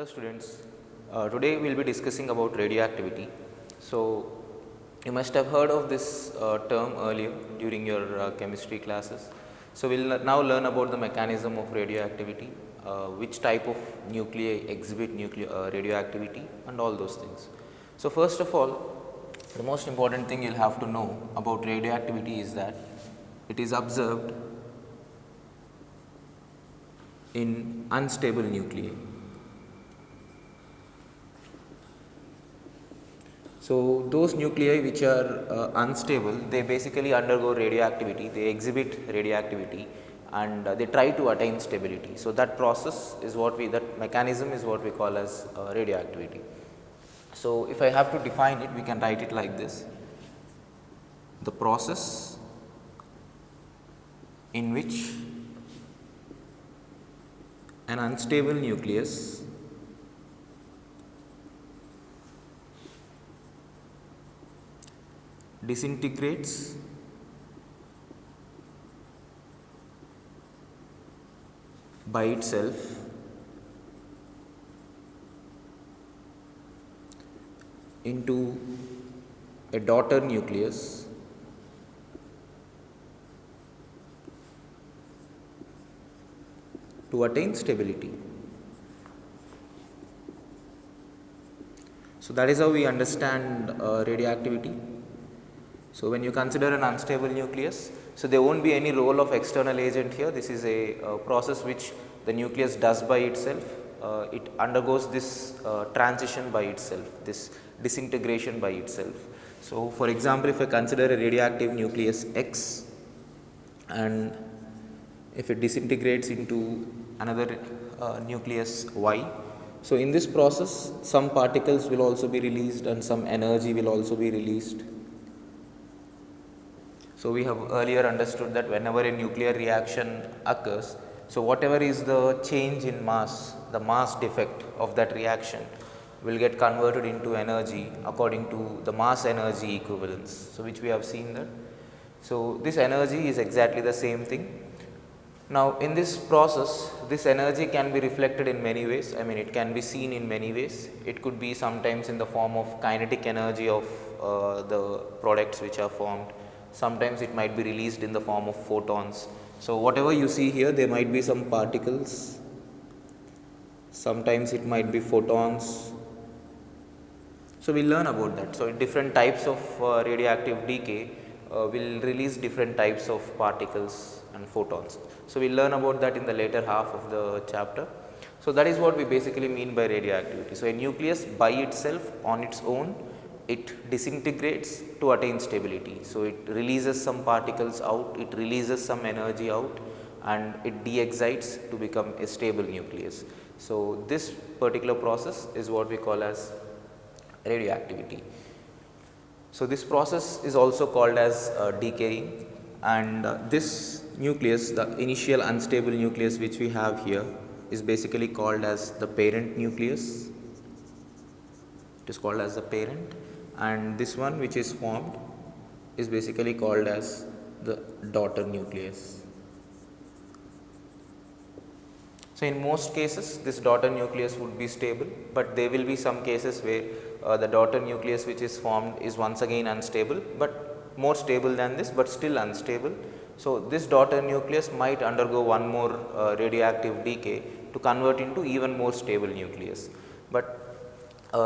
Hello students, today we will be discussing about radioactivity. So, you must have heard of this term earlier during your chemistry classes. So, we will now learn about the mechanism of radioactivity, which type of nuclei exhibit radioactivity and all those things. So, first of all, the most important thing you will have to know about radioactivity is that it is observed in unstable nuclei. So, those nuclei which are unstable, they basically undergo radioactivity, they exhibit radioactivity and they try to attain stability. So, that process is that mechanism is what we call as radioactivity. So, if I have to define it, we can write it like this: the process in which an unstable nucleus disintegrates by itself into a daughter nucleus to attain stability. So, that is how we understand radioactivity. So, when you consider an unstable nucleus, so there will not be any role of external agent here. This is a process which the nucleus does by itself. It undergoes this transition by itself, this disintegration by itself. So, for example, if I consider a radioactive nucleus X and if it disintegrates into another nucleus Y. So, in this process some particles will also be released and some energy will also be released. So, we have earlier understood that whenever a nuclear reaction occurs, so whatever is the change in mass, the mass defect of that reaction will get converted into energy according to the mass energy equivalence. So, which we have seen that. So, this energy is exactly the same thing. Now, in this process, this energy can be reflected in many ways. I mean, it can be seen in many ways. It could be sometimes in the form of kinetic energy of the products which are formed. Sometimes it might be released in the form of photons. So, whatever you see here, there might be some particles, sometimes it might be photons. So, we will learn about that. So, different types of radioactive decay will release different types of particles and photons. So, we will learn about that in the later half of the chapter. So, that is what we basically mean by radioactivity. So, a nucleus by itself on its own, it disintegrates to attain stability. So, it releases some particles out, it releases some energy out and it de-excites to become a stable nucleus. So, this particular process is what we call as radioactivity. So, this process is also called as decaying, and this nucleus, the initial unstable nucleus which we have here, is basically called as the parent nucleus. It is called as the parent, and this one which is formed is basically called as the daughter nucleus. So, in most cases this daughter nucleus would be stable, but there will be some cases where the daughter nucleus which is formed is once again unstable, but more stable than this, but still unstable. So, this daughter nucleus might undergo one more radioactive decay to convert into even more stable nucleus. But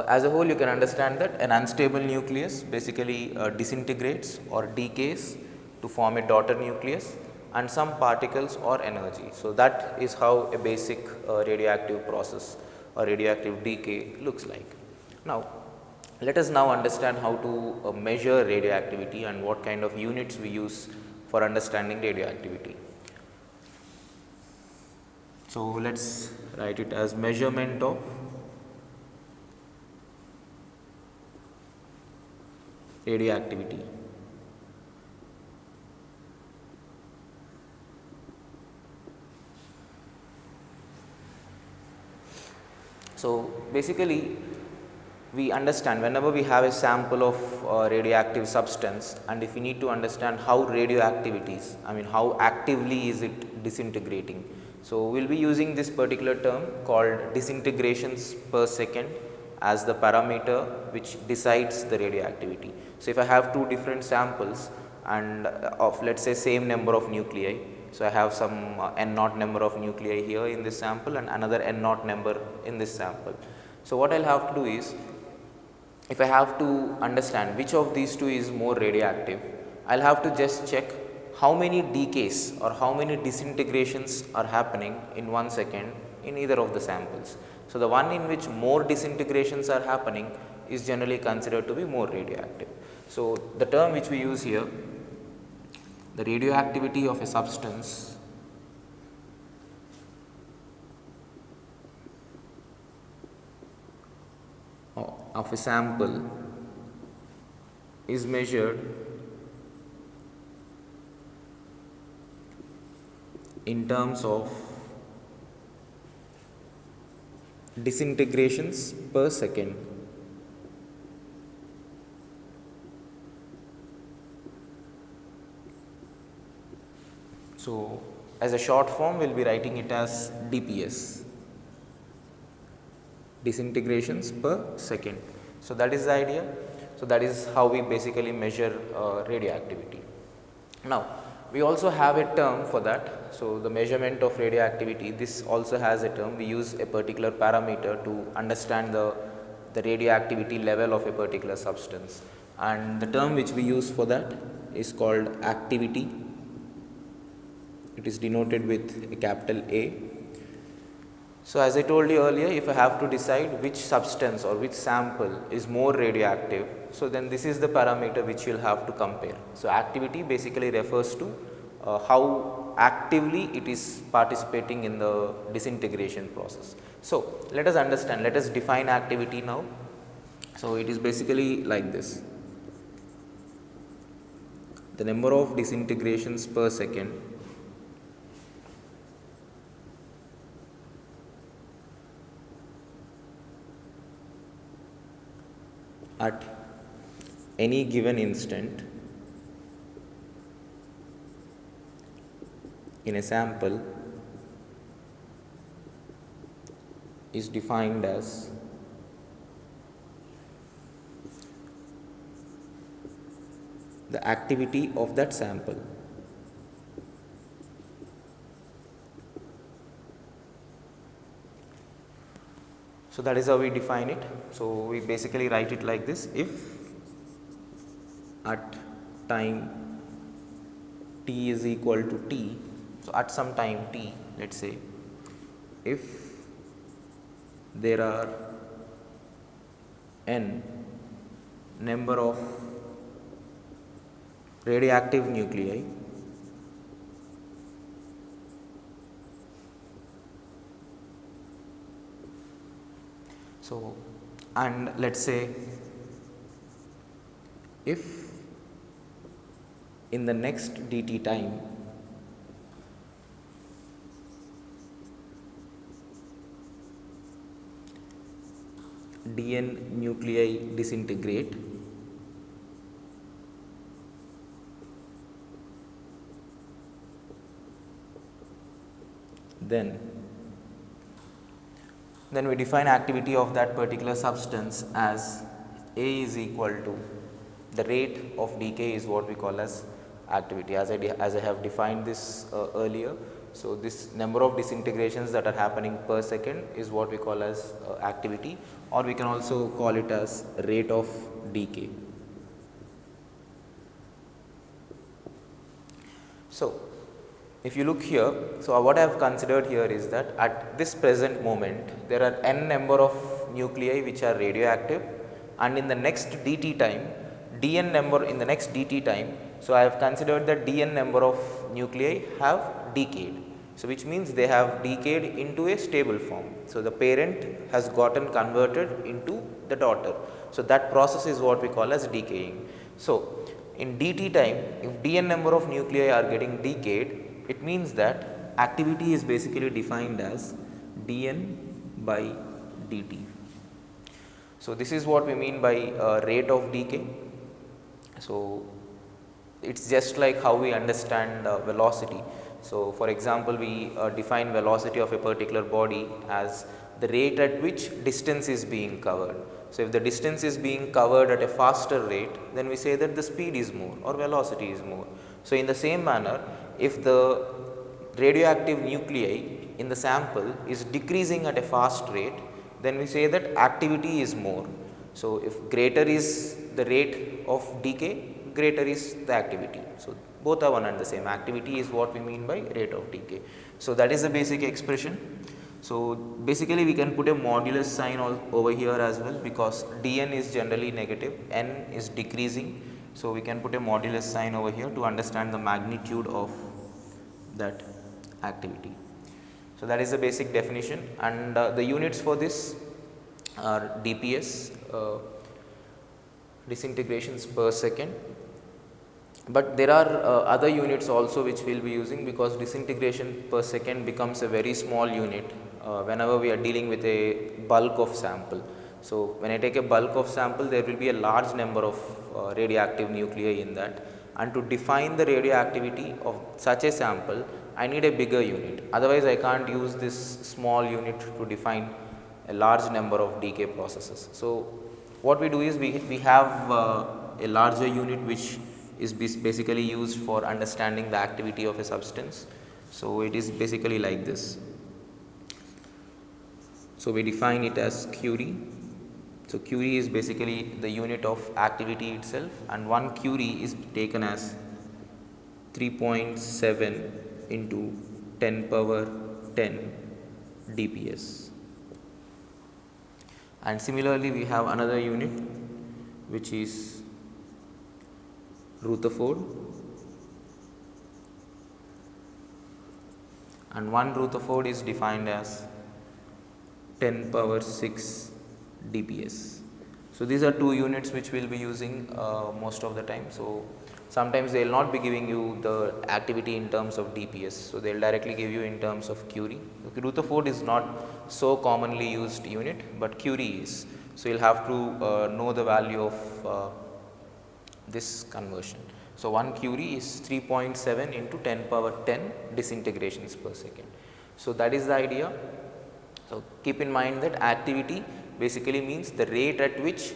as a whole, you can understand that an unstable nucleus basically disintegrates or decays to form a daughter nucleus and some particles or energy. So, that is how a basic radioactive process or radioactive decay looks like. Now, let us now understand how to measure radioactivity and what kind of units we use for understanding radioactivity. So, let us write it as measurement of radioactivity. So, basically we understand whenever we have a sample of radioactive substance, and if we need to understand how radioactivity is, I mean how actively is it disintegrating. So, we will be using this particular term called disintegrations per second as the parameter which decides the radioactivity. So, if I have two different samples and of let us say same number of nuclei. So, I have some n naught number of nuclei here in this sample and another n naught number in this sample. So, what I will have to do is, if I have to understand which of these two is more radioactive, I will have to just check how many decays or how many disintegrations are happening in 1 second in either of the samples. So, the one in which more disintegrations are happening is generally considered to be more radioactive. So, the term which we use here, the radioactivity of a substance of a sample is measured in terms of disintegrations per second. So, as a short form we will be writing it as DPS, disintegrations per second. So, that is the idea. So, that is how we basically measure radioactivity. Now, we also have a term for that. So, the measurement of radioactivity, this also has a term. We use a particular parameter to understand the radioactivity level of a particular substance, and the term which we use for that is called activity. It is denoted with a capital A. So, as I told you earlier, if I have to decide which substance or which sample is more radioactive, so then this is the parameter which you will have to compare. So, activity basically refers to how actively it is participating in the disintegration process. So, let us understand, let us define activity now. So, it is basically like this: the number of disintegrations per second at any given instant in a sample is defined as the activity of that sample. So, that is how we define it. So, we basically write it like this: if at time t is equal to t, so at some time t, let us say, if there are n number of radioactive nuclei, so, and let us say if in the next dt time dn nuclei disintegrate, then we define activity of that particular substance as A is equal to the rate of decay is what we call as activity, as I have defined this earlier. So, this number of disintegrations that are happening per second is what we call as activity, or we can also call it as rate of decay. So, if you look here, so what I have considered here is that at this present moment there are n number of nuclei which are radioactive, and in the next dt time, dn number in the next dt time, so I have considered that dn number of nuclei have decayed. So, which means they have decayed into a stable form. So, the parent has gotten converted into the daughter. So, that process is what we call as decaying. So, in dt time, if dn number of nuclei are getting decayed, it means that activity is basically defined as dn by dt. So, this is what we mean by rate of decay. So, it is just like how we understand velocity. So for example, we define velocity of a particular body as the rate at which distance is being covered. So if the distance is being covered at a faster rate, then we say that the speed is more or velocity is more. So in the same manner, if the radioactive nuclei in the sample is decreasing at a fast rate, then we say that activity is more. So if greater is the rate of decay, greater is the activity. So both are one and the same. Activity is what we mean by rate of decay. So that is the basic expression. So basically we can put a modulus sign over here as well, because dn is generally negative, n is decreasing. So we can put a modulus sign over here to understand the magnitude of that activity. So that is the basic definition, and the units for this are dps, disintegrations per second. But there are other units also which we will be using, because disintegration per second becomes a very small unit whenever we are dealing with a bulk of sample. So when I take a bulk of sample, there will be a large number of radioactive nuclei in that, and to define the radioactivity of such a sample, I need a bigger unit. Otherwise I can't use this small unit to define a large number of decay processes. So what we do is we have a larger unit which is basically used for understanding the activity of a substance. So it is basically like this. So we define it as Curie. So Curie is basically the unit of activity itself, and 1 Curie is taken as 3.7 into 10 power 10 dps. And similarly we have another unit which is Rutherford, and 1 Rutherford is defined as 10 power 6 dps. So these are two units which we will be using most of the time. So sometimes they will not be giving you the activity in terms of dps, so they will directly give you in terms of Curie. Rutherford is not so commonly used unit, but Curie is. So you will have to know the value of this conversion. So 1 Curie is 3.7 into 10 power 10 disintegrations per second. So that is the idea. So keep in mind that activity basically means the rate at which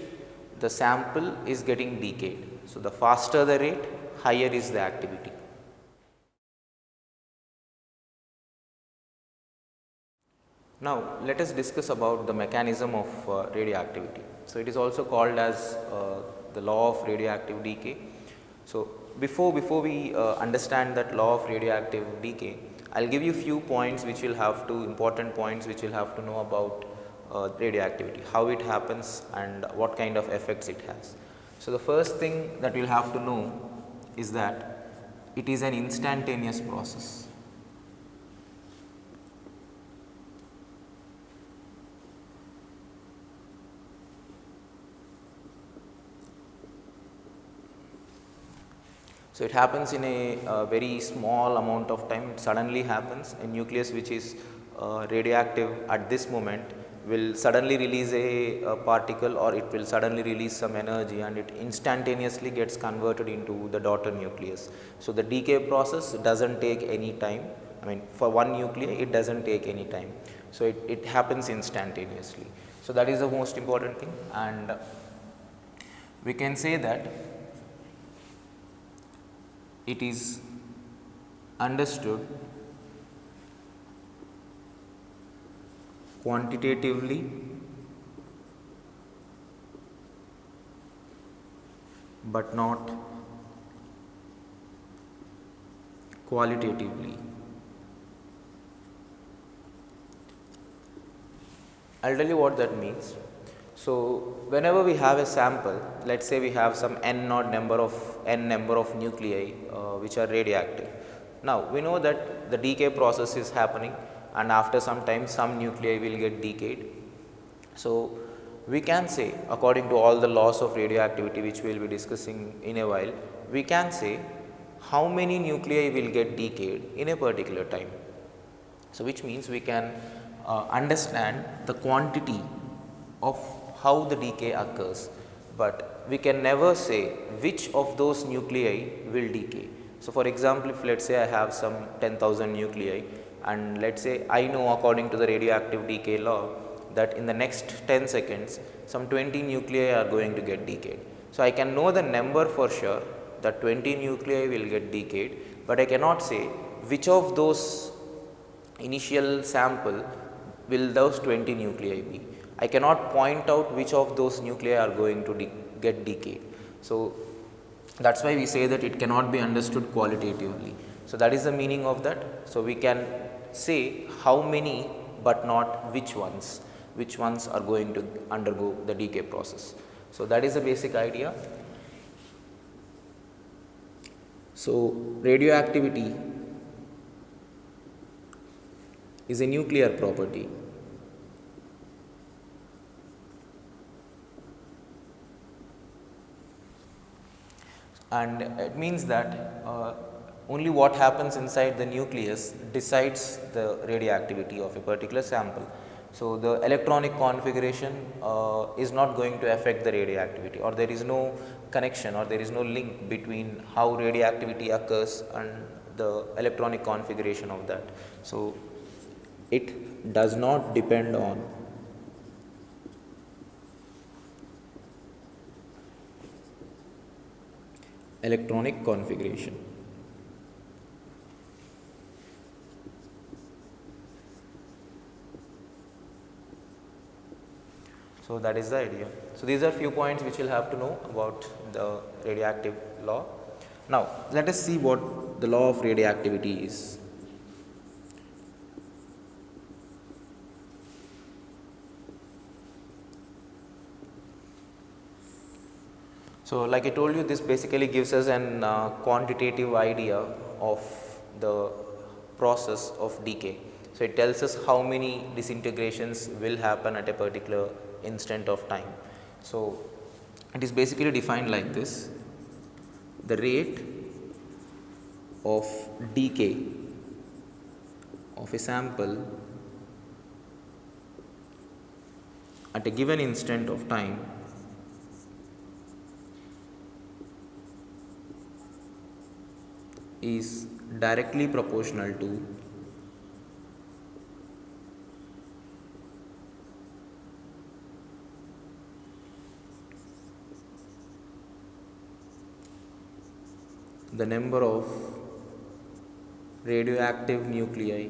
the sample is getting decayed. So the faster the rate, higher is the activity. Now let us discuss about the mechanism of radioactivity. So it is also called as the law of radioactive decay. So before we understand that law of radioactive decay, I will give you few points which will have to, important points which will have to know about radioactivity, how it happens and what kind of effects it has. So the first thing that we will have to know is that it is an instantaneous process. So it happens in a very small amount of time. It suddenly happens. A nucleus which is radioactive at this moment will suddenly release a particle, or it will suddenly release some energy, and it instantaneously gets converted into the daughter nucleus. So the decay process doesn't take any time. I mean, for one nuclei it doesn't take any time. So it happens instantaneously. So that is the most important thing, and we can say that it is understood quantitatively but not qualitatively. I will tell you what that means. So whenever we have a sample, let us say we have some n number of nuclei which are radioactive. Now we know that the decay process is happening, and after some time some nuclei will get decayed. So we can say, according to all the laws of radioactivity which we will be discussing in a while, we can say how many nuclei will get decayed in a particular time. So which means we can understand the quantity of how the decay occurs, but we can never say which of those nuclei will decay. So for example, if let's say I have some 10,000 nuclei, and let's say I know according to the radioactive decay law that in the next 10 seconds some 20 nuclei are going to get decayed. So I can know the number for sure that 20 nuclei will get decayed, but I cannot say which of those initial sample will those 20 nuclei be. I cannot point out which of those nuclei are going to get decayed. So that is why we say that it cannot be understood qualitatively. So that is the meaning of that. So we can say how many, but not which ones are going to undergo the decay process. So that is the basic idea. So radioactivity is a nuclear property. And it means that only what happens inside the nucleus decides the radioactivity of a particular sample. So the electronic configuration is not going to affect the radioactivity, or there is no connection, or there is no link between how radioactivity occurs and the electronic configuration of that. So it does not depend on electronic configuration. So that is the idea. So these are few points which you will have to know about the radioactive law. Now let us see what the law of radioactivity is. So like I told you, this basically gives us an quantitative idea of the process of decay. So it tells us how many disintegrations will happen at a particular instant of time. So it is basically defined like this: the rate of decay of a sample at a given instant of time is directly proportional to the number of radioactive nuclei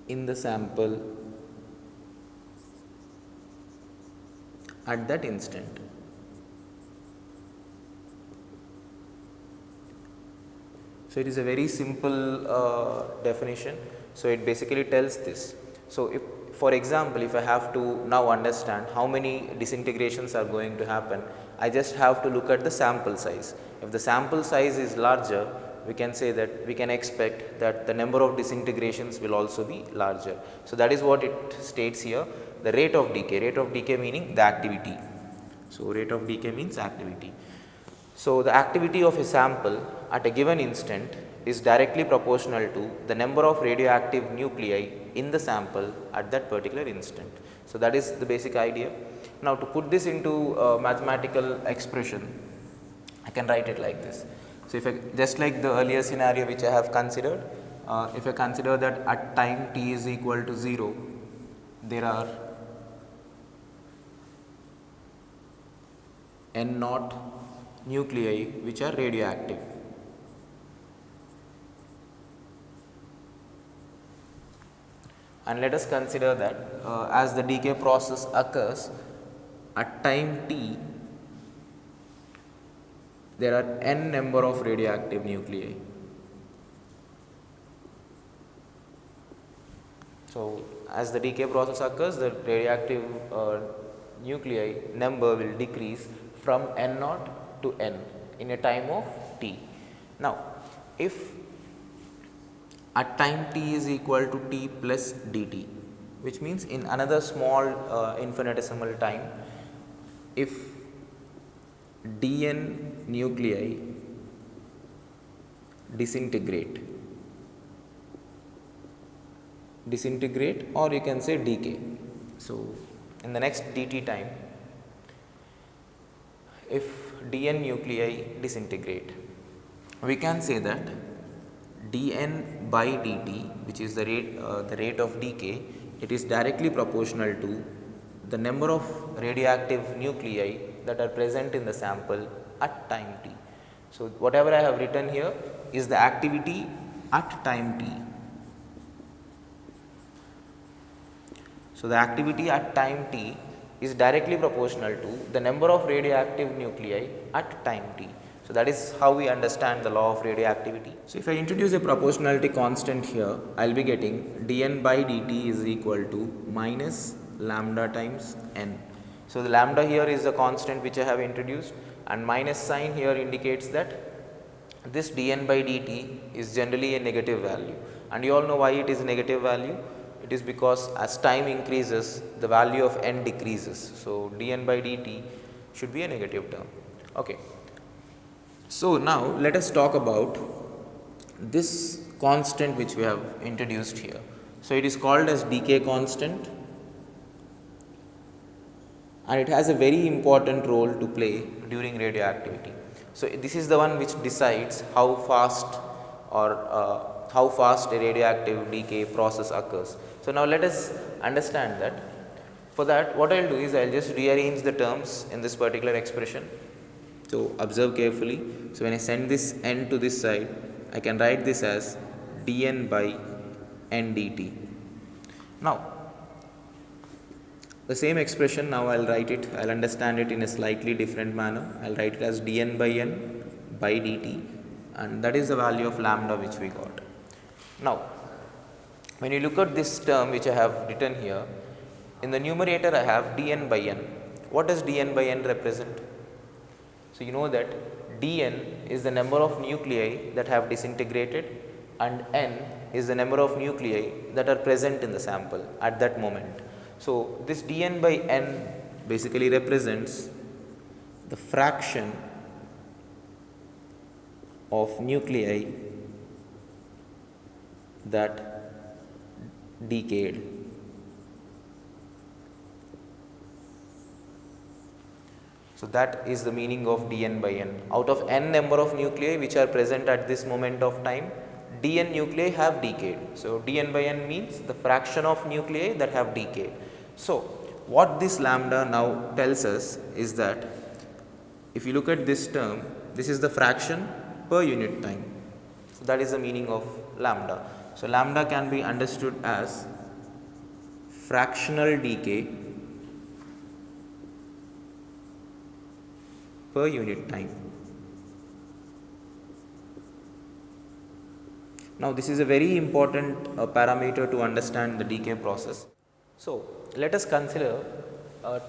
in the sample at that instant. So it is a very simple definition. So it basically tells this. So if, for example, if I have to now understand how many disintegrations are going to happen, I just have to look at the sample size. If the sample size is larger, we can say that we can expect that the number of disintegrations will also be larger. So that is what it states here, the rate of decay meaning the activity. So rate of decay means activity. So the activity of a sample at a given instant is directly proportional to the number of radioactive nuclei in the sample at that particular instant. So that is the basic idea. Now to put this into a mathematical expression, I can write it like this. So if I, just like the earlier scenario which I have considered, if I consider that at time t is equal to 0, there are n naught nuclei which are radioactive. And let us consider that as the decay process occurs at time t, there are n number of radioactive nuclei. So as the decay process occurs, the radioactive nuclei number will decrease from n naught to n in a time of t. Now if at time t is equal to t plus dt, which means in another small infinitesimal time, if dn nuclei disintegrate, or you can say decay. So in the next dt time, if dn nuclei disintegrate. We can say that dn by dt, which is the rate of decay, it is directly proportional to the number of radioactive nuclei that are present in the sample at time t. So, whatever I have written here is the activity at time t. So, the activity at time t is directly proportional to the number of radioactive nuclei at time t. So, that is how we understand the law of radioactivity. So, if I introduce a proportionality constant here, I will be getting dn by dt is equal to minus lambda times n. So, the lambda here is the constant which I have introduced, and minus sign here indicates that this dn by dt is generally a negative value, and you all know why it is a negative value. It is because as time increases, the value of n decreases. So, dn by dt should be a negative term. Okay. So, now let us talk about this constant which we have introduced here. So, it is called as decay constant, and it has a very important role to play during radioactivity. So, this is the one which decides how fast how fast a radioactive decay process occurs. So, now let us understand that. For that, what I will do is I will just rearrange the terms in this particular expression. So, observe carefully. So, when I send this n to this side, I can write this as dn by n dt. Now, the same expression, now I will write it, I will understand it in a slightly different manner. I will write it as dn by n by dt, and that is the value of lambda which we got. Now, when you look at this term which I have written here, in the numerator I have dn by n. What does dn by n represent? So, you know that dn is the number of nuclei that have disintegrated, and n is the number of nuclei that are present in the sample at that moment. So, this dn by n basically represents the fraction of nuclei that decayed. So, that is the meaning of dn by n. Out of n number of nuclei which are present at this moment of time, dn nuclei have decayed. So, dn by n means the fraction of nuclei that have decayed. So, what this lambda now tells us is that if you look at this term, this is the fraction per unit time. So, that is the meaning of lambda. So, lambda can be understood as fractional decay per unit time. Now, this is a very important parameter to understand the decay process. So, let us consider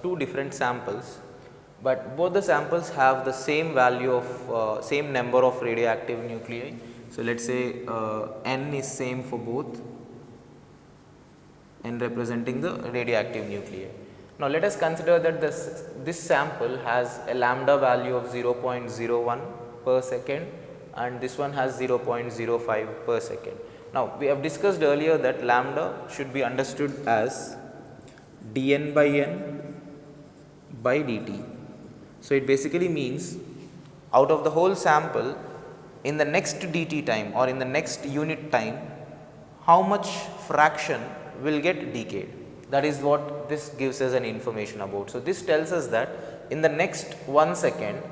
two different samples, but both the samples have the same value of same number of radioactive nuclei. So, let us say n is same for both, n representing the radioactive nuclei. Now, let us consider that this sample has a lambda value of 0.01 per second, and this one has 0.05 per second. Now, we have discussed earlier that lambda should be understood as dn by n by dt. So, it basically means out of the whole sample, in the next dt time or in the next unit time, how much fraction will get decayed. That is what this gives us an information about. So, this tells us that in the next 1 second,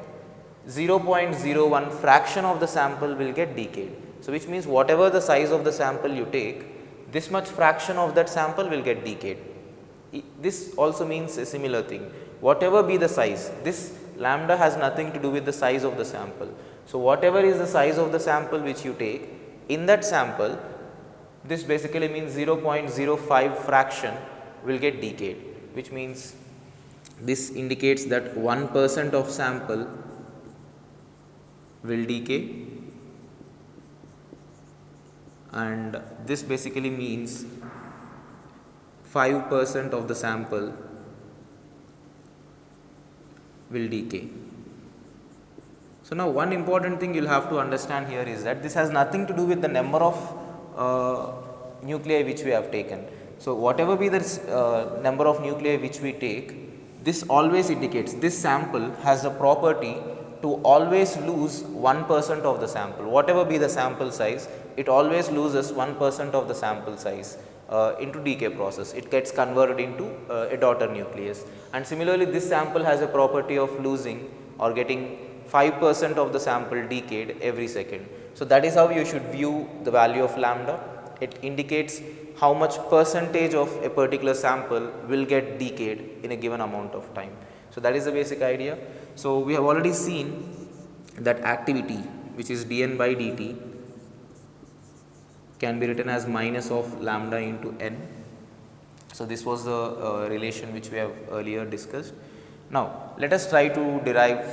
0.01 fraction of the sample will get decayed. So, which means whatever the size of the sample you take, this much fraction of that sample will get decayed. This also means a similar thing. Whatever be the size, this lambda has nothing to do with the size of the sample. So, whatever is the size of the sample which you take, in that sample, this basically means 0.05 fraction will get decayed, which means this indicates that 1% of sample will decay, and this basically means 5% of the sample will decay. So, now one important thing you will have to understand here is that this has nothing to do with the number of nuclei which we have taken. So, whatever be the number of nuclei which we take, this always indicates this sample has a property to always lose 1% of the sample. Whatever be the sample size, it always loses 1% of the sample size into decay process. It gets converted into a daughter nucleus. And similarly, this sample has a property of losing or getting 5% of the sample decayed every second. So, that is how you should view the value of lambda. It indicates how much percentage of a particular sample will get decayed in a given amount of time. So, that is the basic idea. So, we have already seen that activity, which is dN by dt, can be written as minus of lambda into n. So, this was the relation which we have earlier discussed. Now, let us try to derive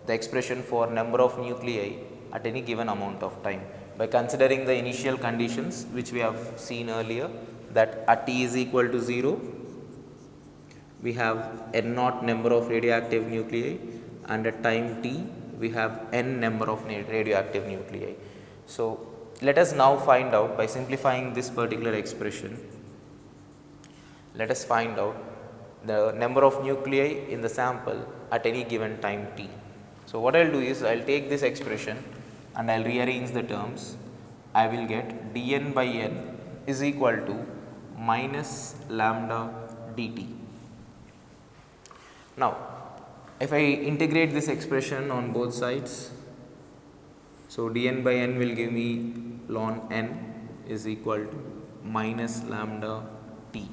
the expression for number of nuclei at any given amount of time by considering the initial conditions which we have seen earlier, that at t is equal to 0, we have n naught number of radioactive nuclei, and at time t we have n number of radioactive nuclei. So, let us now find out, by simplifying this particular expression, let us find out the number of nuclei in the sample at any given time t. So, what I will do is I will take this expression and I will rearrange the terms. I will get dN by n is equal to minus lambda dt. Now, if I integrate this expression on both sides, so dN by n will give me ln n is equal to minus lambda t.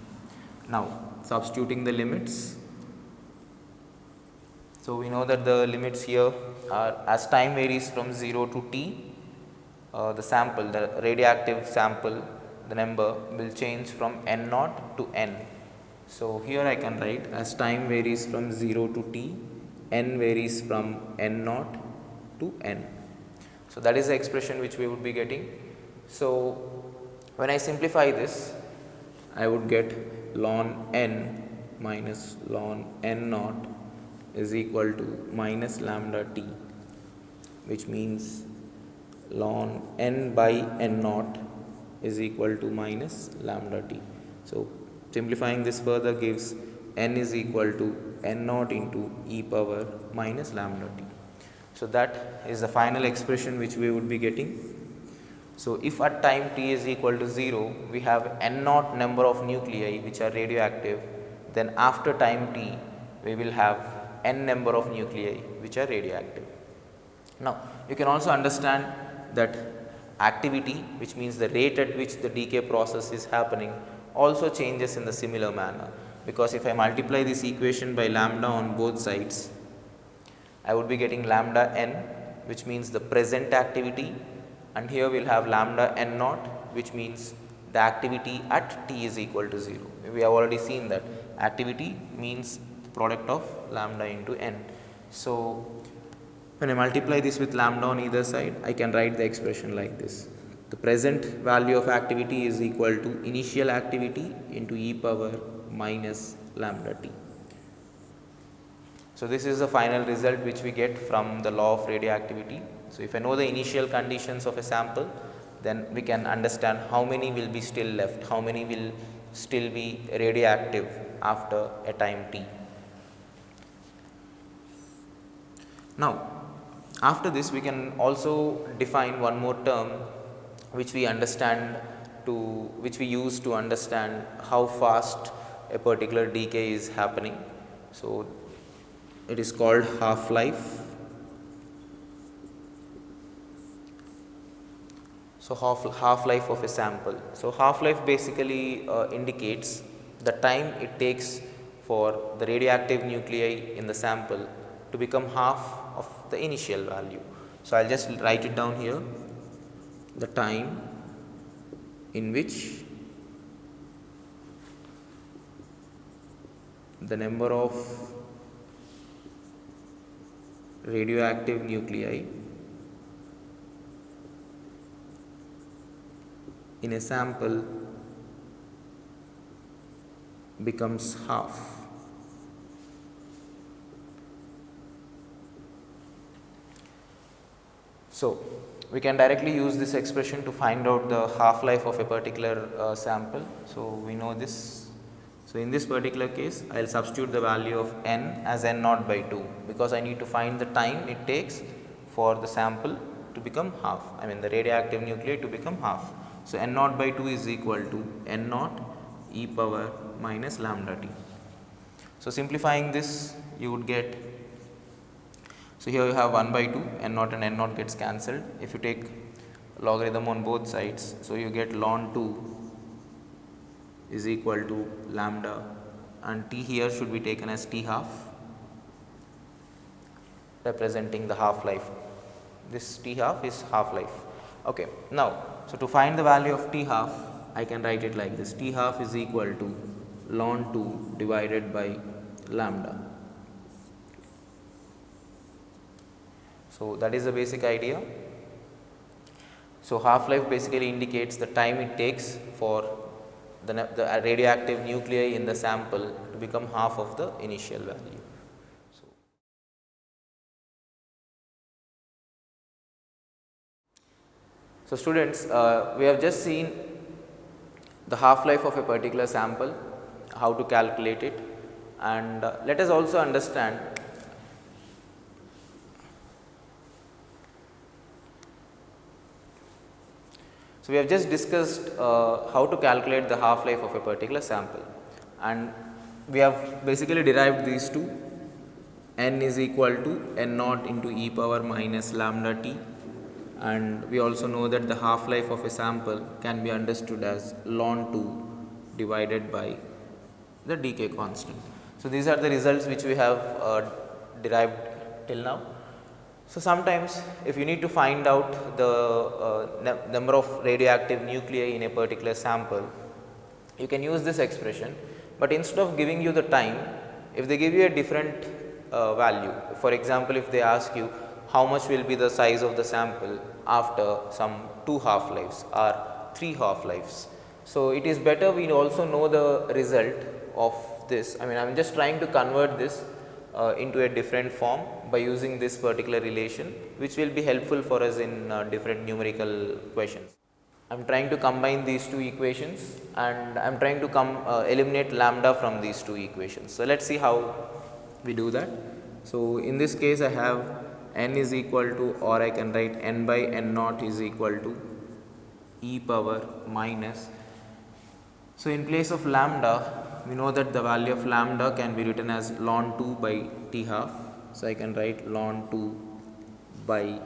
Now, substituting the limits, so we know that the limits here are, as time varies from 0 to t, the sample, the radioactive sample, the number will change from n naught to n. So, here I can write, as time varies from 0 to t, n varies from n naught to n. So, that is the expression which we would be getting. So, when I simplify this, I would get ln n minus ln n naught is equal to minus lambda t, which means ln n by n naught is equal to minus lambda t. So, simplifying this further gives n is equal to n naught into e power minus lambda t. So, that is the final expression which we would be getting. So, if at time t is equal to 0, we have n naught number of nuclei which are radioactive, then after time t we will have n number of nuclei which are radioactive. Now, you can also understand that activity, which means the rate at which the decay process is happening, also changes in the similar manner, because if I multiply this equation by lambda on both sides, I would be getting lambda n, which means the present activity, and here we will have lambda n naught, which means the activity at t is equal to 0. We have already seen that activity means the product of lambda into n. So, when I multiply this with lambda on either side, I can write the expression like this. The present value of activity is equal to initial activity into e power minus lambda t. So, this is the final result which we get from the law of radioactivity. So, if I know the initial conditions of a sample, then we can understand how many will be still left, how many will still be radioactive after a time t. Now, after this we can also define one more term which we use to understand how fast a particular decay is happening. So, it is called half-life. So, half-life of a sample. So, half-life basically indicates the time it takes for the radioactive nuclei in the sample to become half of the initial value. So, I will just write it down here, the time in which the number of radioactive nuclei in a sample becomes half. So, we can directly use this expression to find out the half-life of a particular sample. So, we know this. So in this particular case, I will substitute the value of n as n naught by 2, because I need to find the time it takes for the sample to become half, I mean the radioactive nuclei to become half. So n naught by 2 is equal to n naught e power minus lambda t. So simplifying this, you would get, so here you have 1 by 2, n naught and n naught gets cancelled. If you take logarithm on both sides, so you get ln 2 is equal to lambda, and t here should be taken as t half, representing the half life. This t half is half life. Okay. Now, so to find the value of t half, I can write it like this: t half is equal to ln 2 divided by lambda. So that is the basic idea. So half life basically indicates the time it takes for the radioactive nuclei in the sample to become half of the initial value. So students, we have just seen the half life of a particular sample, how to calculate it, and let us also understand so we have just discussed how to calculate the half life of a particular sample, and we have basically derived these two: n is equal to n naught into e power minus lambda t, and we also know that the half life of a sample can be understood as ln 2 divided by the decay constant. So these are the results which we have derived till now. So sometimes if you need to find out the number of radioactive nuclei in a particular sample, you can use this expression, but instead of giving you the time, if they give you a different value, for example, if they ask you how much will be the size of the sample after some 2 half lives or 3 half lives. So it is better we also know the result of this. I mean, I am just trying to convert this into a different form by using this particular relation, which will be helpful for us in different numerical questions. I am trying to combine these two equations, and I am trying to eliminate lambda from these two equations. So let us see how we do that. So in this case, I have n is equal to, or I can write n by n naught is equal to e power minus. So in place of lambda, we know that the value of lambda can be written as ln 2 by t half. So I can write ln 2 by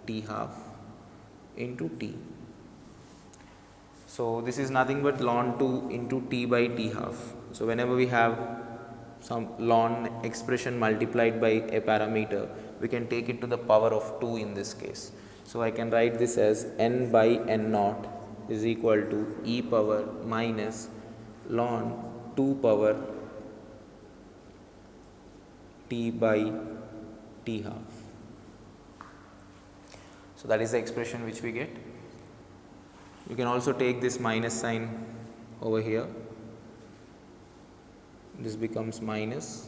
t half into t. So this is nothing but ln 2 into t by t half. So whenever we have some ln expression multiplied by a parameter, we can take it to the power of 2 in this case. So I can write this as n by n naught is equal to e power minus ln 2 power t by t half. So that is the expression which we get. You can also take this minus sign over here. This becomes minus.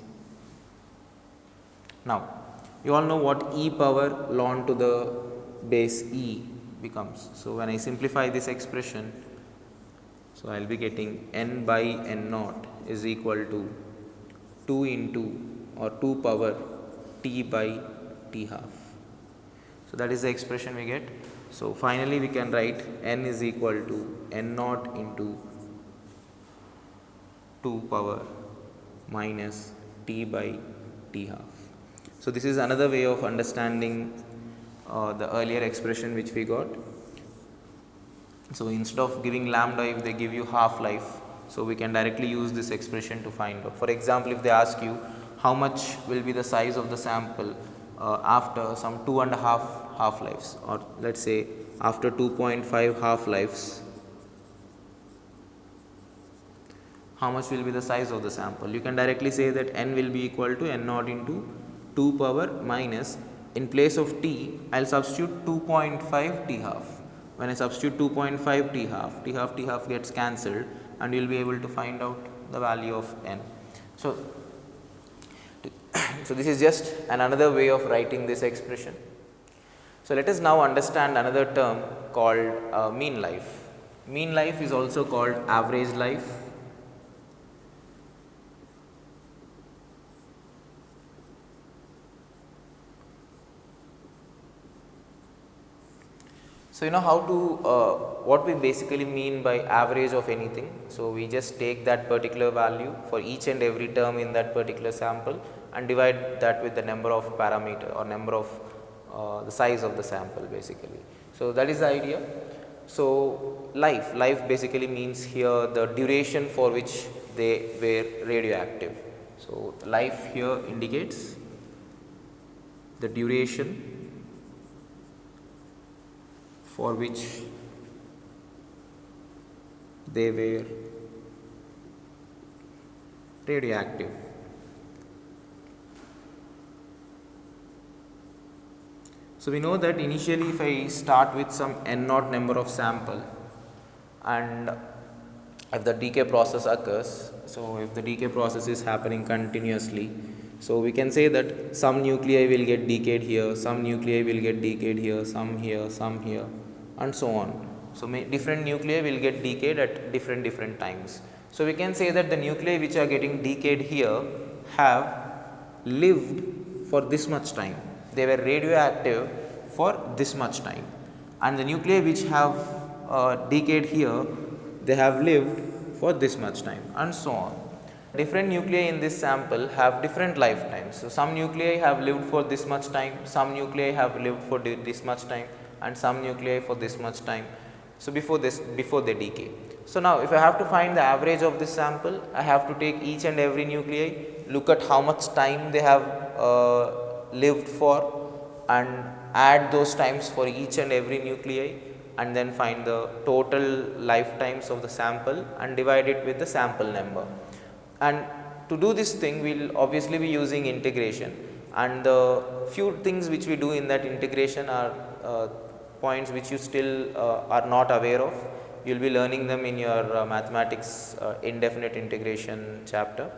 Now, you all know what e power ln to the base e becomes. So when I simplify this expression, so I will be getting n by n naught is equal to 2 into or 2 power t by t half. So that is the expression we get. So finally we can write n is equal to n naught into 2 power minus t by t half. So this is another way of understanding the earlier expression which we got. So instead of giving lambda, if they give you half life, so we can directly use this expression to find out. For example, if they ask you how much will be the size of the sample after some 2.5 half lives, or let us say after 2.5 half lives, how much will be the size of the sample? You can directly say that n will be equal to n naught into 2 power minus, in place of t, I will substitute 2.5 t half. When I substitute 2.5 t half gets cancelled, and you will be able to find out the value of n. So this is just another way of writing this expression. So let us now understand another term called mean life. Mean life is also called average life. So, you know how to what we basically mean by average of anything. So, we just take that particular value for each and every term in that particular sample and divide that with the number of parameter or number of the size of the sample basically. So, that is the idea. So, life basically means here the duration for which they were radioactive. So, life here indicates the duration for which they were radioactive. So, we know that initially if I start with some n naught number of sample and if the decay process occurs, so if the decay process is happening continuously, so we can say that some nuclei will get decayed here, some nuclei will get decayed here, some here and so on. So, different nuclei will get decayed at different times. So, we can say that the nuclei which are getting decayed here have lived for this much time, they were radioactive for this much time, and the nuclei which have decayed here, they have lived for this much time and so on. Different nuclei in this sample have different lifetimes. So, some nuclei have lived for this much time, some nuclei have lived for this much time and some nuclei for this much time. So, before they decay. So, now if I have to find the average of this sample, I have to take each and every nuclei, look at how much time they have lived for and add those times for each and every nuclei and then find the total lifetimes of the sample and divide it with the sample number. And to do this thing, we will obviously be using integration, and the few things which we do in that integration are points which you still are not aware of. You will be learning them in your mathematics indefinite integration chapter.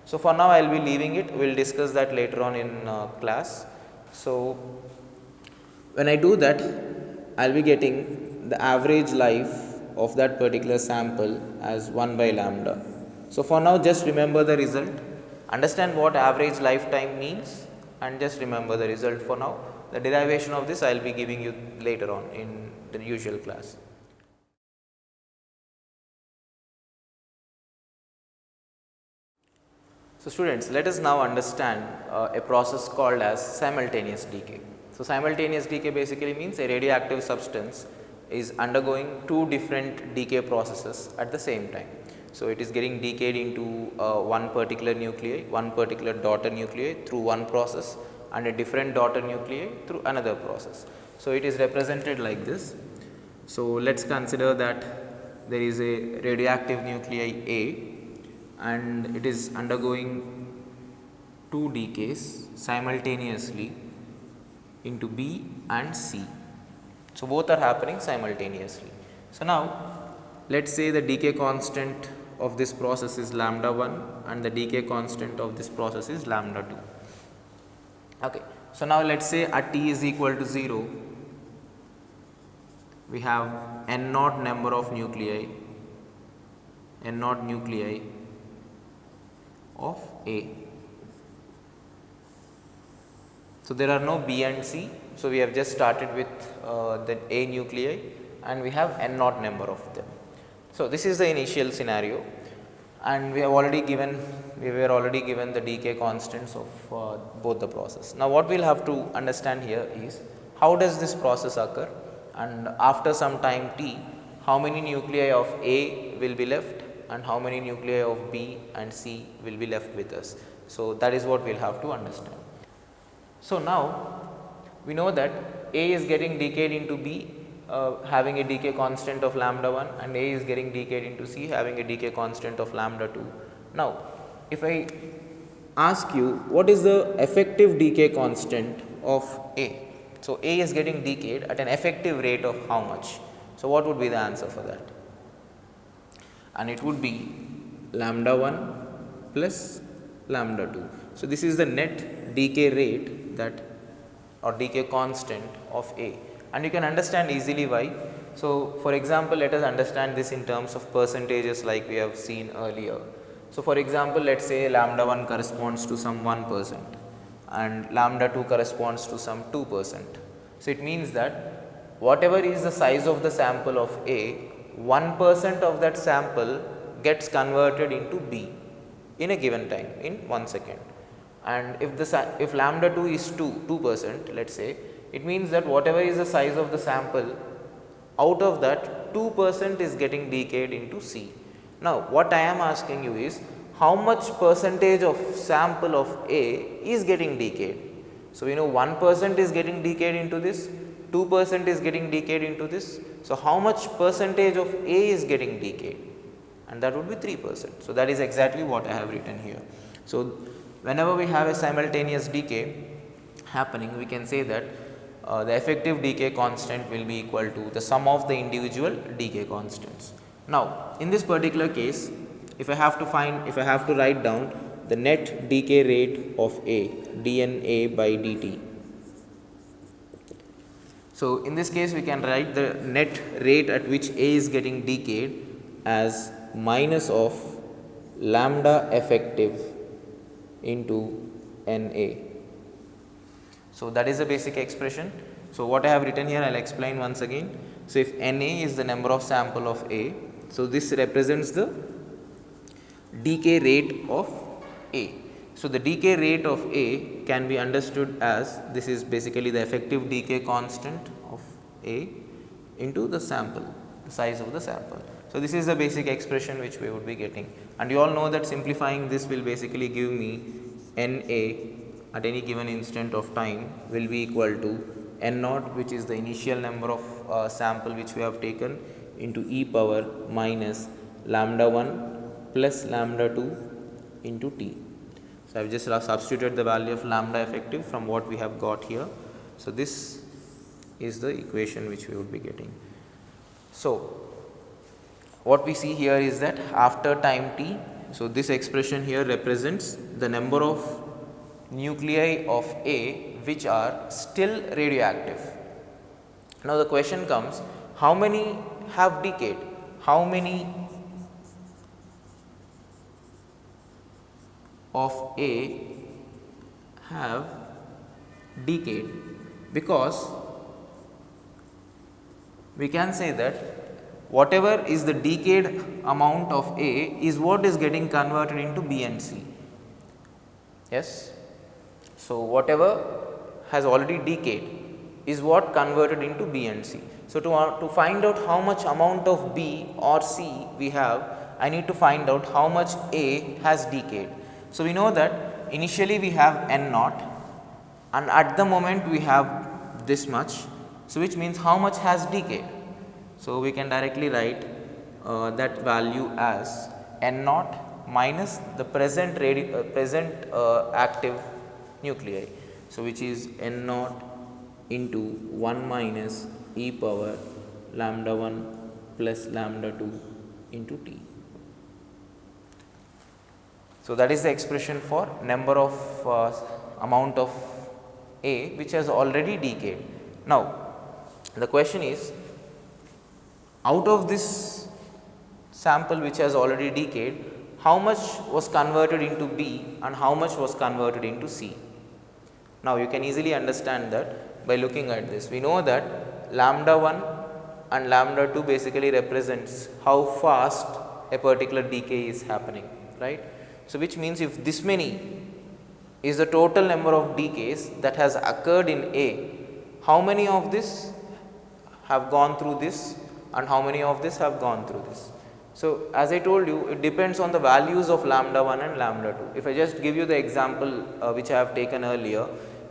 So, for now I will be leaving it, we will discuss that later on in class. So, when I do that, I will be getting the average life of that particular sample as 1 by lambda. So, for now just remember the result, understand what average lifetime means and just remember the result for now. The derivation of this I will be giving you later on in the usual class. So, students, let us now understand a process called as simultaneous decay. So, simultaneous decay basically means a radioactive substance is undergoing two different decay processes at the same time. So, it is getting decayed into one particular nuclei, one particular daughter nuclei through one process and a different daughter nuclei through another process. So, it is represented like this. So, let us consider that there is a radioactive nuclei A and it is undergoing two decays simultaneously into B and C. So, both are happening simultaneously. So, now let us say the decay constant of this process is lambda 1 and the decay constant of this process is lambda 2. Okay. So, now let us say at t is equal to 0, we have n naught number of nuclei, n naught nuclei of A. So, there are no B and C. So, we have just started with the A nuclei and we have n naught number of them. So, this is the initial scenario and we were already given the decay constants of both the process. Now, what we will have to understand here is how does this process occur, and after some time t, how many nuclei of A will be left and how many nuclei of B and C will be left with us. So, that is what we will have to understand. So, now we know that A is getting decayed into B having a decay constant of lambda 1 and A is getting decayed into C having a decay constant of lambda 2. Now, if I ask you what is the effective decay constant of A? So, A is getting decayed at an effective rate of how much? So, what would be the answer for that? And it would be lambda 1 plus lambda 2. So, this is the net decay rate that or decay constant of A, and you can understand easily why. So, for example, let us understand this in terms of percentages like we have seen earlier. So, for example, let us say lambda 1 corresponds to some 1% and lambda 2 corresponds to some 2%. So, it means that whatever is the size of the sample of A, 1% of that sample gets converted into B in a given time in 1 second. And if lambda 2 is 2%, let us say, it means that whatever is the size of the sample, out of that 2% is getting decayed into C. Now, what I am asking you is, how much percentage of sample of A is getting decayed? So, we know 1% is getting decayed into this, 2% is getting decayed into this. So, how much percentage of A is getting decayed? And that would be 3%. So, that is exactly what I have written here. So, whenever we have a simultaneous decay happening, we can say that the effective decay constant will be equal to the sum of the individual decay constants. Now, in this particular case, if I have to write down the net decay rate of A, dNA by dt. So, in this case, we can write the net rate at which A is getting decayed as minus of lambda effective into NA. So, that is the basic expression. So, what I have written here, I will explain once again. So, if NA is the number of sample of A, so this represents the decay rate of A. So, the decay rate of A can be understood as, this is basically the effective decay constant of A into the sample, the size of the sample. So, this is the basic expression which we would be getting, and you all know that simplifying this will basically give me NA at any given instant of time will be equal to N naught, which is the initial number of sample which we have taken, into e power minus lambda 1 plus lambda 2 into t. So, I have just substituted the value of lambda effective from what we have got here. So, this is the equation which we would be getting. So, what we see here is that after time t, so this expression here represents the number of nuclei of A which are still radioactive. Now, the question comes, how many have decayed? How many of A have decayed? Because we can say that whatever is the decayed amount of A is what is getting converted into B and C. Yes. So, whatever has already decayed is what converted into B and C. So, to find out how much amount of B or C we have, I need to find out how much A has decayed. So, we know that initially we have N naught, and at the moment we have this much. So, which means how much has decayed. So, we can directly write that value as N naught minus the present active nuclei. So, which is N naught into 1 minus e power lambda 1 plus lambda 2 into t. So, that is the expression for number of amount of A which has already decayed. Now, the question is, out of this sample which has already decayed, how much was converted into B and how much was converted into C? Now, you can easily understand that by looking at this. We know that lambda 1 and lambda 2 basically represents how fast a particular decay is happening, right. So, which means if this many is the total number of decays that has occurred in A, how many of this have gone through this and how many of this have gone through this. So, as I told you, it depends on the values of lambda 1 and lambda 2. If I just give you the example which I have taken earlier,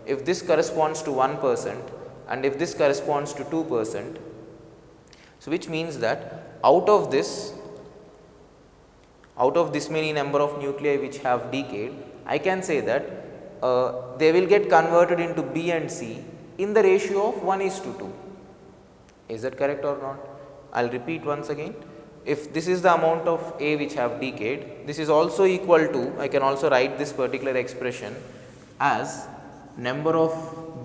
if this corresponds to 1% and if this corresponds to 2%, so which means that out of this many number of nuclei which have decayed, I can say that they will get converted into B and C in the ratio of 1:2. Is that correct or not? I will repeat once again. If this is the amount of A which have decayed, this is also equal to, I can also write this particular expression as number of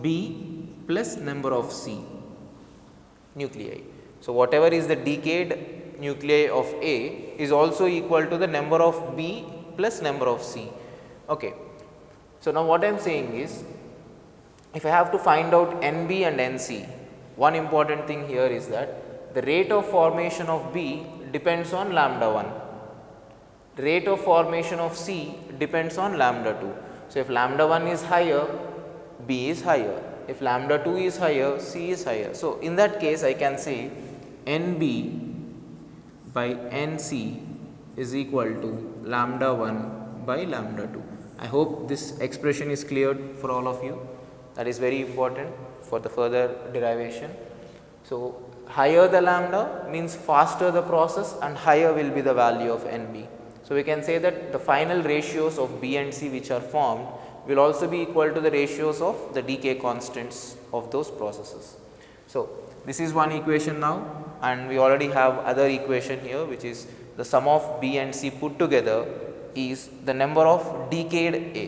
B plus number of C nuclei. So, whatever is the decayed nuclei of A is also equal to the number of B plus number of C. Okay. So, now what I am saying is, if I have to find out NB and NC, one important thing here is that the rate of formation of B depends on lambda 1. Rate of formation of C depends on lambda 2. So, if lambda 1 is higher, B is higher. If lambda 2 is higher, C is higher. So, in that case I can say NB by NC is equal to lambda 1 by lambda 2. I hope this expression is cleared for all of you. That is very important for the further derivation. So, higher the lambda means faster the process and higher will be the value of NB. So, we can say that the final ratios of B and C which are formed will also be equal to the ratios of the decay constants of those processes. So, this is one equation now, and we already have other equation here, which is the sum of B and C put together is the number of decayed A.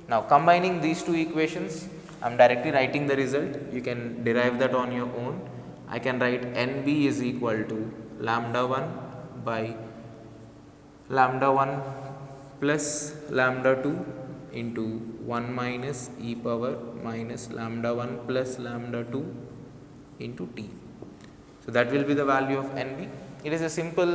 Now, combining these two equations, I am directly writing the result. You can derive that on your own. I can write NB is equal to lambda 1 by lambda 1 plus lambda 2 into 1 minus e power minus lambda 1 plus lambda 2 into t. So, that will be the value of NB. It is a simple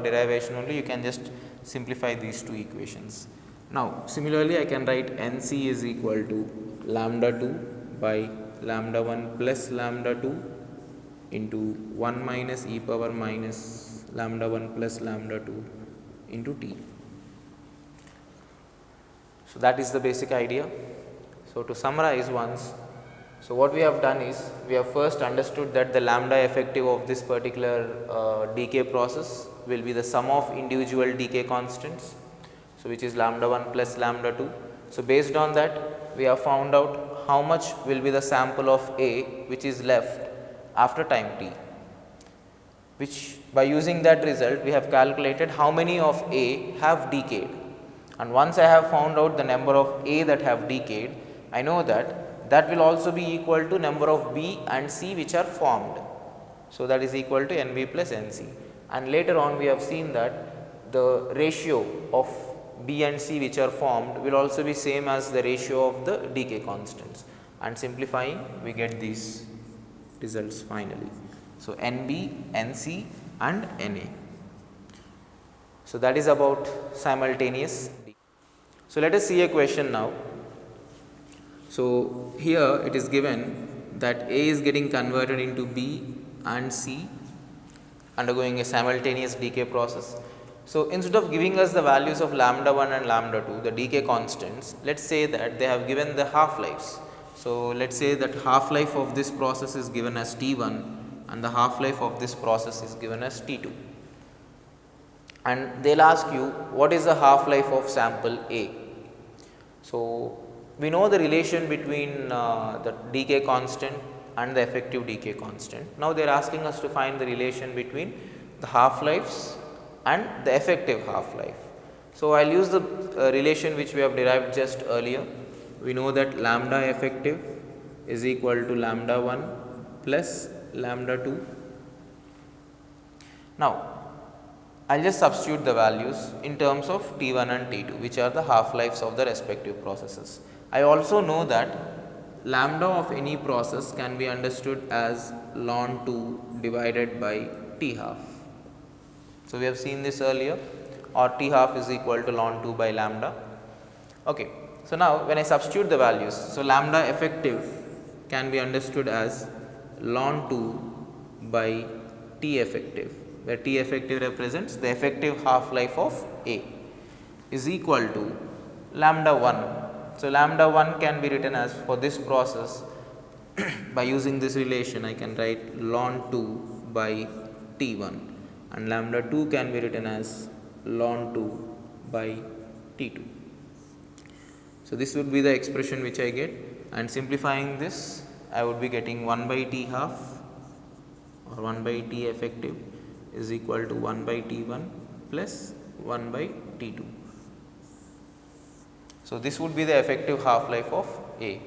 derivation only, you can just simplify these two equations. Now, similarly I can write NC is equal to lambda 2 by lambda 1 plus lambda 2 into 1 minus e power minus lambda 1 plus lambda 2 into t. So, that is the basic idea. So, to summarize once, so what we have done is we have first understood that the lambda effective of this particular decay process will be the sum of individual decay constants. So, which is lambda 1 plus lambda 2. So, based on that we have found out how much will be the sample of A which is left after time t, which by using that result we have calculated how many of A have decayed, and once I have found out the number of A that have decayed, I know that that will also be equal to number of B and C which are formed. So, that is equal to NB plus NC, and later on we have seen that the ratio of B and C which are formed will also be same as the ratio of the decay constants, and simplifying we get these results finally. So, NB, NC and Na. So, that is about simultaneous. So, let us see a question now. So, here it is given that A is getting converted into B and C undergoing a simultaneous decay process. So, instead of giving us the values of lambda 1 and lambda 2, the decay constants, let us say that they have given the half lives. So, let us say that half life of this process is given as T1 and the half life of this process is given as T2, and they will ask you what is the half life of sample A. So, we know the relation between the decay constant and the effective decay constant. Now, they are asking us to find the relation between the half lives and the effective half life. So, I will use the relation which we have derived just earlier. We know that lambda effective is equal to lambda 1 plus lambda 2. Now, I will just substitute the values in terms of T1 and T2, which are the half lives of the respective processes. I also know that lambda of any process can be understood as ln 2 divided by T half. So, we have seen this earlier, or T half is equal to ln 2 by lambda. Okay. So, now when I substitute the values, so lambda effective can be understood as ln 2 by T effective, where T effective represents the effective half life of A, is equal to lambda 1. So, lambda 1 can be written as, for this process by using this relation I can write ln 2 by T1, and lambda 2 can be written as ln 2 by T2. So, this would be the expression which I get, and simplifying this I would be getting 1 by T half or 1 by T effective is equal to 1 by T1 plus 1 by T2. So, this would be the effective half life of A.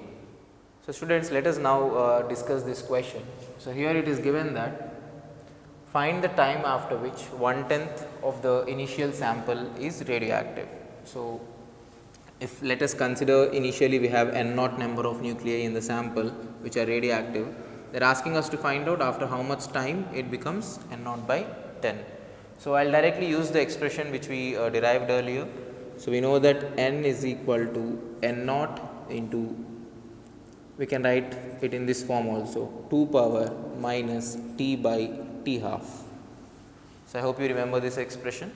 So, students, let us now discuss this question. So, here it is given that find the time after which 1/10 of the initial sample is radioactive. So, if let us consider initially we have n naught number of nuclei in the sample which are radioactive. They are asking us to find out after how much time it becomes n naught by 10. So, I will directly use the expression which we derived earlier. So, we know that n is equal to n naught into, we can write it in this form also, 2 power minus t by t half. So, I hope you remember this expression.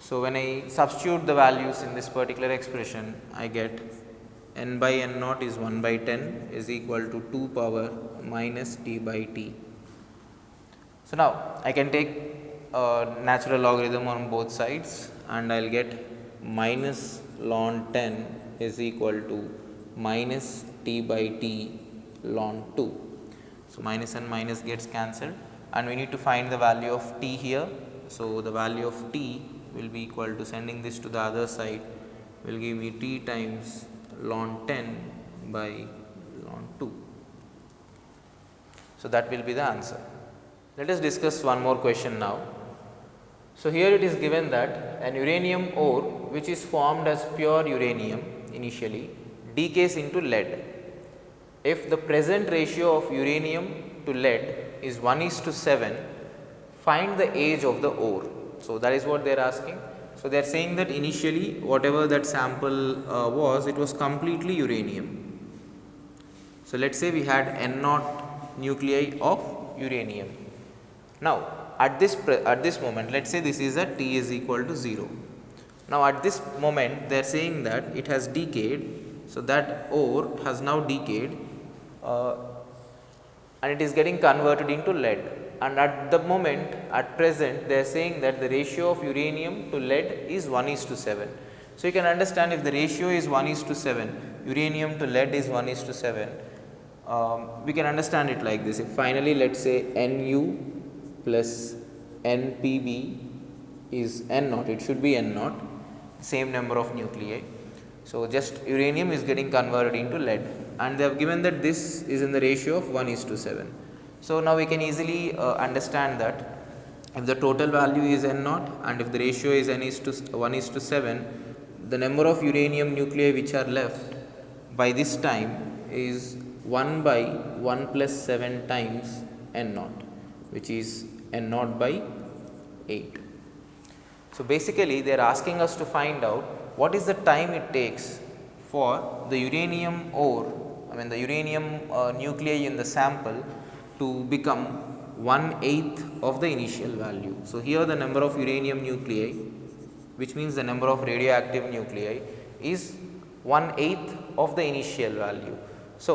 So, when I substitute the values in this particular expression, I get n by n naught is 1 by 10 is equal to 2 power minus t by t. So, now I can take a natural logarithm on both sides and I will get minus ln 10 is equal to minus t by t ln 2. So, minus and minus gets cancelled and we need to find the value of t here. So, the value of t will be equal to, sending this to the other side, will give me t times ln 10 by ln 2. So, that will be the answer. Let us discuss one more question now. So, here it is given that an uranium ore which is formed as pure uranium initially decays into lead. If the present ratio of uranium to lead is 1:7, find the age of the ore. So, that is what they are asking. So, they are saying that initially whatever that sample was, it was completely uranium. So, let us say we had n naught nuclei of uranium. Now, at this moment, let us say this is at t is equal to 0. Now, at this moment they are saying that it has decayed. So, that ore has now decayed and it is getting converted into lead, and at the moment at present they are saying that the ratio of uranium to lead is 1:7. So, you can understand if the ratio is 1:7, uranium to lead is 1:7, we can understand it like this. If finally let us say Nu plus Npb is n naught, it should be n naught, same number of nuclei. So, just uranium is getting converted into lead and they have given that this is in the ratio of 1:7. So, now we can easily understand that if the total value is n naught and if the ratio is 1:7, the number of uranium nuclei which are left by this time is 1 by 1 plus 7 times n naught, which is n naught by 8. So, basically they are asking us to find out what is the time it takes for the uranium ore, the uranium nuclei in the sample to become 1/8 of the initial value. So, here the number of uranium nuclei, which means the number of radioactive nuclei, is 1/8 of the initial value. So,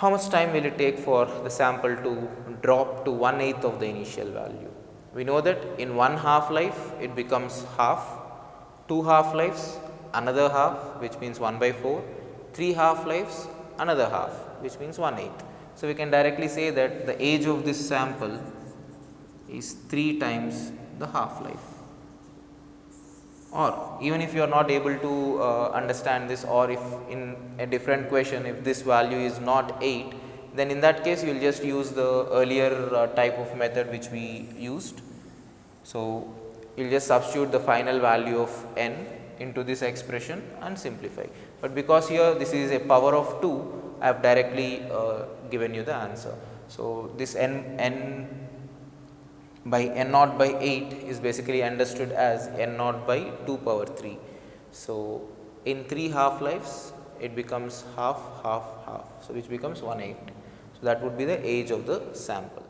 how much time will it take for the sample to drop to 1/8 of the initial value? We know that in one half life it becomes half, 2 half lives another half, which means 1/4, 3 half lives another half, which means 1/8. So, we can directly say that the age of this sample is 3 times the half life. Or even if you are not able to understand this, or if in a different question if this value is not 8, then in that case you will just use the earlier type of method which we used. So, you will just substitute the final value of n into this expression and simplify. But because here this is a power of 2, I have directly given you the answer. So, this n by n naught by 8 is basically understood as n naught by 2 power 3. So, in 3 half lives it becomes half, half, half. So, which becomes 1/8. So, that would be the age of the sample.